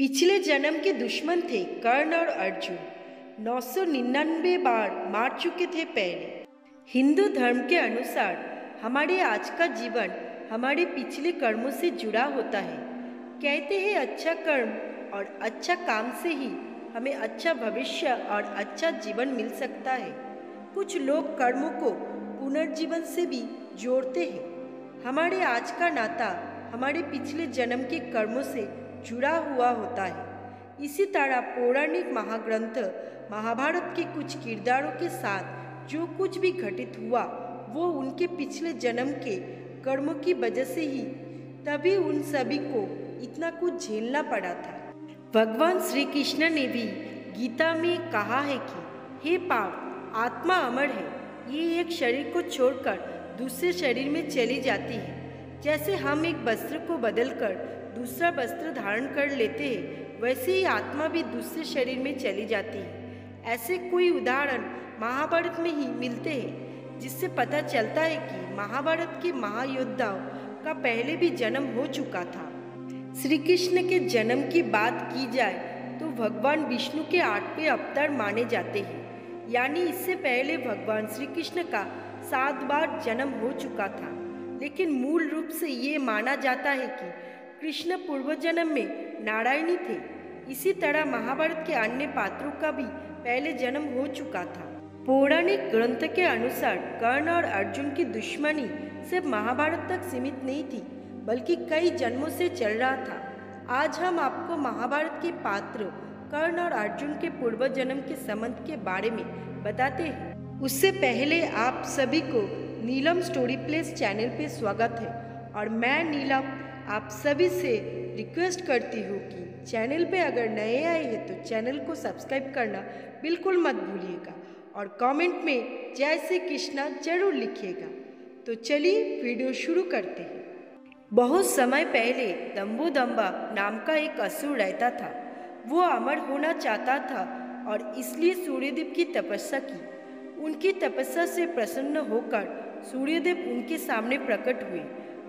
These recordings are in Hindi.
पिछले जन्म के दुश्मन थे कर्ण और अर्जुन। 999 बार मार चुके थे पहले। हिंदू धर्म के अनुसार हमारे आज का जीवन हमारे पिछले कर्मों से जुड़ा होता है। कहते हैं अच्छा कर्म और अच्छा काम से ही हमें अच्छा भविष्य और अच्छा जीवन मिल सकता है। कुछ लोग कर्मों को पुनर्जीवन से भी जोड़ते हैं। हमारे आज का नाता हमारे पिछले जन्म के कर्मों से जुड़ा हुआ होता है। इसी तरह पौराणिक महाग्रंथ महाभारत के कुछ किरदारों के साथ जो कुछ भी घटित हुआ वो उनके पिछले जन्म के कर्मों की वजह से ही, तभी उन सभी को इतना कुछ झेलना पड़ा था। भगवान श्री कृष्ण ने भी गीता में कहा है कि हे पार्थ, आत्मा अमर है, ये एक शरीर को छोड़कर दूसरे शरीर में चली जाती है। जैसे हम एक वस्त्र को बदलकर दूसरा वस्त्र धारण कर लेते हैं, वैसे ही आत्मा भी दूसरे शरीर में चली जाती है। ऐसे कोई उदाहरण महाभारत में ही मिलते हैं, जिससे पता चलता है कि महाभारत के महायोद्धाओं का पहले भी जन्म हो चुका था। श्री कृष्ण के जन्म की बात की जाए तो भगवान विष्णु के 8वें अवतार माने जाते हैं, यानी इससे पहले भगवान श्री कृष्ण का 7 बार जन्म हो चुका था। लेकिन मूल रूप से ये माना जाता है कि कृष्ण पूर्व जन्म में नारायणी थे। इसी तरह महाभारत के अन्य पात्रों का भी पहले जन्म हो चुका था। पौराणिक ग्रंथ के अनुसार कर्ण और अर्जुन की दुश्मनी सिर्फ महाभारत तक सीमित नहीं थी, बल्कि कई जन्मों से चल रहा था। आज हम आपको महाभारत के पात्र कर्ण और अर्जुन के पूर्व जन्म के संबंध के बारे में बताते हैं। उससे पहले आप सभी को नीलम स्टोरी प्लेस चैनल पे स्वागत है, और मैं नीलम आप सभी से रिक्वेस्ट करती हूँ कि चैनल पे अगर नए आए हैं तो चैनल को सब्सक्राइब करना बिल्कुल मत भूलिएगा, और कमेंट में जय श्री कृष्णा जरूर लिखिएगा। तो चलिए वीडियो शुरू करते हैं। बहुत समय पहले दम्बुदम्बा नाम का एक असुर रहता था। वो अमर होना चाहता था और इसलिए सूर्यदेव की तपस्या की। उनकी तपस्या से प्रसन्न होकर सूर्यदेव उनके सामने प्रकट हुए।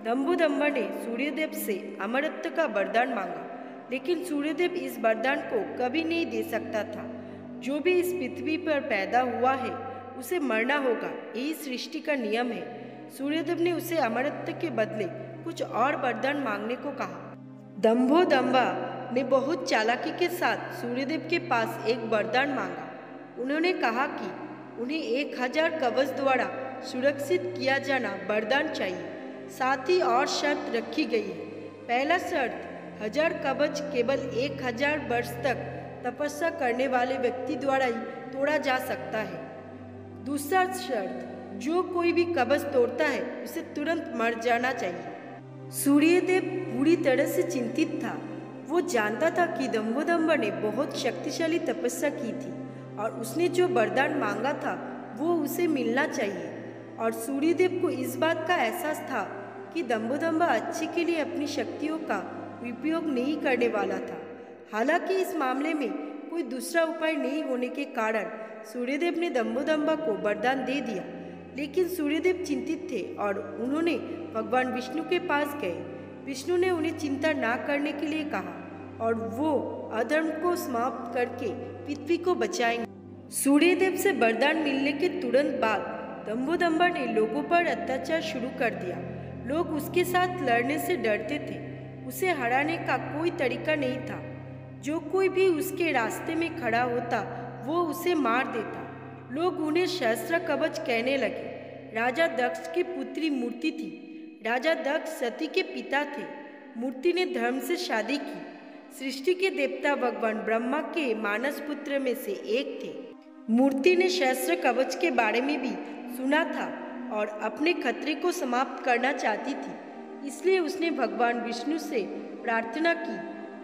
दम्बुदम्बा ने सूर्यदेव से अमरत्व का वरदान मांगा, लेकिन सूर्यदेव इस वरदान को कभी नहीं दे सकता था। जो भी इस पृथ्वी पर पैदा हुआ है उसे मरना होगा, यही सृष्टि का नियम है। सूर्यदेव ने उसे अमरत्व के बदले कुछ और वरदान मांगने को कहा। दम्बुदम्बा ने बहुत चालाकी के साथ सूर्यदेव के पास एक वरदान मांगा। उन्होंने कहा कि उन्हें 1000 कवच द्वारा सुरक्षित किया जाना वरदान चाहिए। साथ ही और शर्त रखी गई है। पहला शर्त, 1000 कवच केवल 1000 वर्ष तक तपस्या करने वाले व्यक्ति द्वारा ही तोड़ा जा सकता है। दूसरा शर्त, जो कोई भी कवच तोड़ता है उसे तुरंत मर जाना चाहिए। सूर्यदेव पूरी तरह से चिंतित था। वो जानता था कि दम्बुदम्बा ने बहुत शक्तिशाली तपस्या की थी और उसने जो वरदान मांगा था वो उसे मिलना चाहिए। और सूर्यदेव को इस बात का एहसास था कि दम्बुदम्बा अच्छे के लिए अपनी शक्तियों का उपयोग नहीं करने वाला था। हालांकि इस मामले में कोई दूसरा उपाय नहीं होने के कारण सूर्यदेव ने दम्बुदम्बा को वरदान दे दिया। लेकिन सूर्यदेव चिंतित थे और उन्होंने भगवान विष्णु के पास गए। विष्णु ने उन्हें चिंता ना करने के लिए कहा और वो अधर्म को समाप्त करके पृथ्वी को बचाएंगे। सूर्यदेव से वरदान मिलने के तुरंत बाद दम्बुदम्बा ने लोगों पर अत्याचार शुरू कर दिया। लोग उसके साथ लड़ने से डरते थे। उसे हराने का कोई तरीका नहीं था। जो कोई भी उसके रास्ते में खड़ा होता वो उसे मार देता। लोग उन्हें सहस्त्र कवच कहने लगे। राजा दक्ष की पुत्री मूर्ति थी। राजा दक्ष सती के पिता थे। मूर्ति ने धर्म से शादी की। सृष्टि के देवता भगवान ब्रह्मा के मानस पुत्र में से एक थे। मूर्ति ने सहस्त्र कवच के बारे में भी सुना था और अपने खतरे को समाप्त करना चाहती थी। इसलिए उसने भगवान विष्णु से प्रार्थना की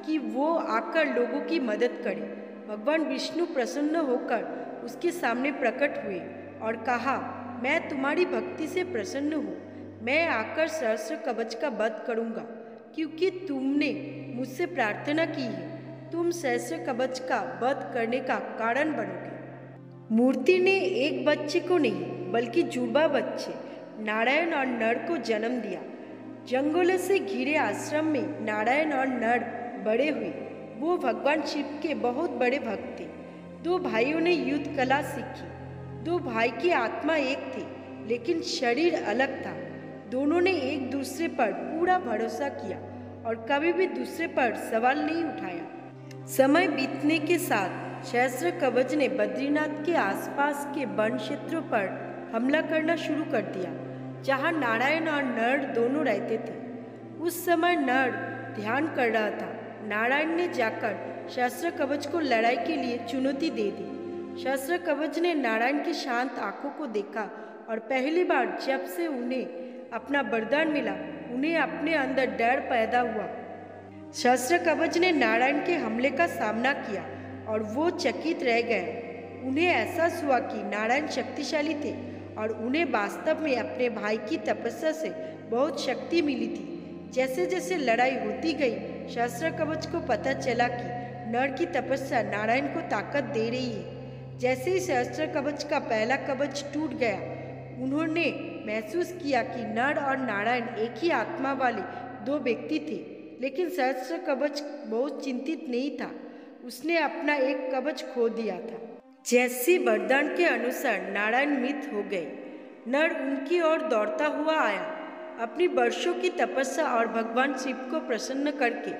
कि वो आकर लोगों की मदद करे। भगवान विष्णु प्रसन्न होकर उसके सामने प्रकट हुए और कहा, मैं तुम्हारी भक्ति से प्रसन्न हूँ। मैं आकर सहस्त्र कवच का वध करूँगा, क्योंकि तुमने मुझसे प्रार्थना की है। तुम सहस्त्र कवच का वध करने का कारण बनोगे। मूर्ति ने एक बच्चे को नहीं बल्कि जुड़वा बच्चे नारायण और नर को जन्म दिया। जंगलों से घिरे आश्रम में नारायण और नर बड़े हुए। वो भगवान शिव के बहुत बड़े भक्त थे। दो भाइयों ने युद्ध कला सीखी। दो भाई की आत्मा एक थी, लेकिन शरीर अलग था। दोनों ने एक दूसरे पर पूरा भरोसा किया और कभी भी दूसरे पर सवाल नहीं उठाया। समय बीतने के साथ सहस्त्र कवच ने बद्रीनाथ के आसपास के वन क्षेत्रों पर हमला करना शुरू कर दिया, जहां नारायण और नर दोनों रहते थे। उस समय नर ध्यान कर रहा था। नारायण ने जाकर सहस्त्र कवच को लड़ाई के लिए चुनौती दे दी। सहस्त्र कवच ने नारायण की शांत आंखों को देखा और पहली बार जब से उन्हें अपना वरदान मिला, उन्हें अपने अंदर डर पैदा हुआ। सहस्त्र कवच ने नारायण के हमले का सामना किया और वो चकित रह गए। उन्हें एहसास हुआ कि नारायण शक्तिशाली थे और उन्हें वास्तव में अपने भाई की तपस्या से बहुत शक्ति मिली थी। जैसे जैसे लड़ाई होती गई, सहस्त्र कवच को पता चला कि नर की तपस्या नारायण को ताकत दे रही है। जैसे ही सहस्त्र कवच का पहला कवच टूट गया, उन्होंने महसूस किया कि नर और नारायण एक ही आत्मा वाले दो व्यक्ति थे। लेकिन सहस्त्र कवच बहुत चिंतित नहीं था। उसने अपना एक कवच खो दिया था। जैसे वरदान के अनुसार नारायण मृत हो गए। नर उनकी ओर दौड़ता हुआ आया। अपनी वर्षों की तपस्या और भगवान शिव को प्रसन्न करके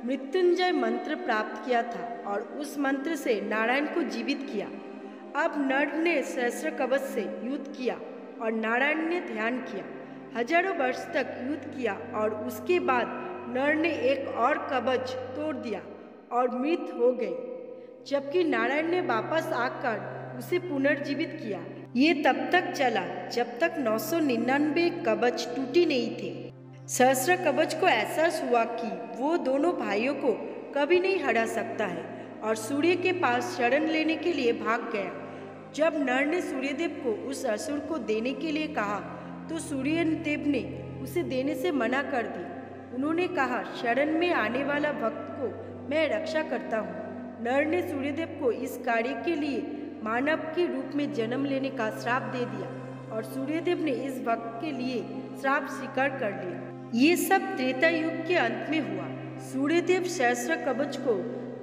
मृत्युंजय मंत्र प्राप्त किया था और उस मंत्र से नारायण को जीवित किया। अब नर ने सहस्त्र कवच से युद्ध किया और नारायण ने ध्यान किया। हजारों वर्ष तक युद्ध किया और उसके बाद नर ने एक और कवच तोड़ दिया और मृत हो गए, जबकि नारायण ने वापस आकर उसे पुनर्जीवित किया। ये तब तक चला जब तक 999 कवच टूटी नहीं थे। सहस्त्र कवच को एहसास हुआ कि वो दोनों भाइयों को कभी नहीं हरा सकता है और सूर्य के पास शरण लेने के लिए भाग गया। जब नर ने सूर्यदेव को उस असुर को देने के लिए कहा, तो सूर्यदेव ने उसे देने से मना कर दी। उन्होंने कहा, शरण में आने वाला भक्त को मैं रक्षा करता हूँ। नर ने सूर्यदेव को इस कार्य के लिए मानव के रूप में जन्म लेने का श्राप दे दिया और सूर्यदेव ने इस भक्त के लिए श्राप स्वीकार कर लिया। ये सब त्रेता युग के अंत में हुआ। सूर्यदेव सहस्त्र कवच को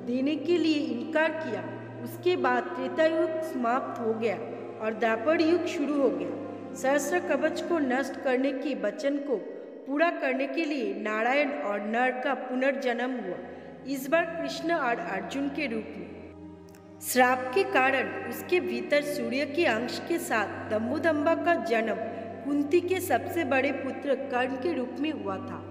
देने के लिए इनकार किया। उसके बाद त्रेता युग समाप्त हो गया और द्वापर युग शुरू हो गया। सहस्त्र कवच को नष्ट करने के वचन को पूरा करने के लिए नारायण और नर का पुनर्जन्म हुआ, इस बार कृष्ण और अर्जुन के रूप में। श्राप के कारण उसके भीतर सूर्य के अंश के साथ दम्बुदम्बा का जन्म कुंती के सबसे बड़े पुत्र कर्ण के रूप में हुआ था।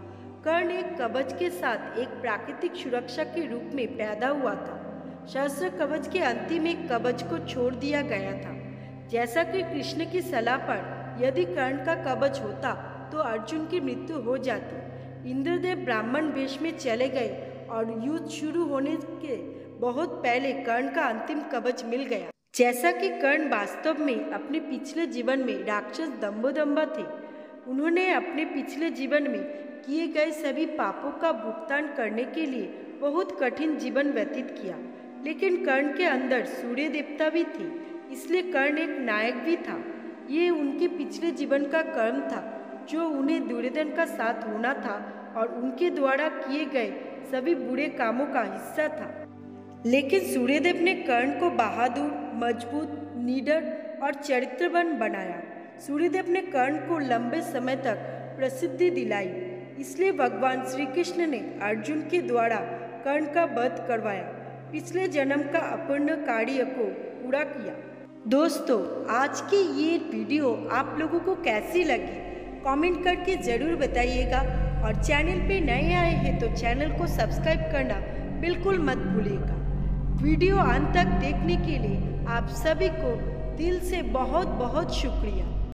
कर्ण एक कवच के साथ एक प्राकृतिक सुरक्षा के रूप में पैदा हुआ था। सहस्त्र कवच के अंतिम एक कवच को छोड़ दिया गया था। जैसा कि कृष्ण की सलाह पर यदि कर्ण का कवच होता तो अर्जुन की मृत्यु हो जाती। इंद्रदेव ब्राह्मण वेश में चले गए और युद्ध शुरू होने के बहुत पहले कर्ण का अंतिम कवच मिल गया। जैसा कि कर्ण वास्तव में अपने पिछले जीवन में राक्षस दम्बोदम्बा थे। उन्होंने अपने पिछले जीवन में किए गए सभी पापों का भुगतान करने के लिए बहुत कठिन जीवन व्यतीत किया। लेकिन कर्ण के अंदर सूर्य देवता भी थे, इसलिए कर्ण एक नायक भी था। ये उनके पिछले जीवन का कर्म था जो उन्हें दुर्योधन का साथ होना था और उनके द्वारा किए गए सभी बुरे कामों का हिस्सा था। लेकिन सूर्यदेव ने कर्ण को बहादुर, मजबूत, निडर और चरित्रवान बनाया। सूर्यदेव ने कर्ण को लंबे समय तक प्रसिद्धि दिलाई, इसलिए भगवान श्री कृष्ण ने अर्जुन के द्वारा कर्ण का वध करवाया, पिछले जन्म का अपूर्ण कार्य को पूरा किया। दोस्तों, आज की ये वीडियो आप लोगों को कैसी लगी कमेंट करके ज़रूर बताइएगा और चैनल पे नए आए हैं तो चैनल को सब्सक्राइब करना बिल्कुल मत भूलिएगा। वीडियो अंत तक देखने के लिए आप सभी को दिल से बहुत बहुत शुक्रिया।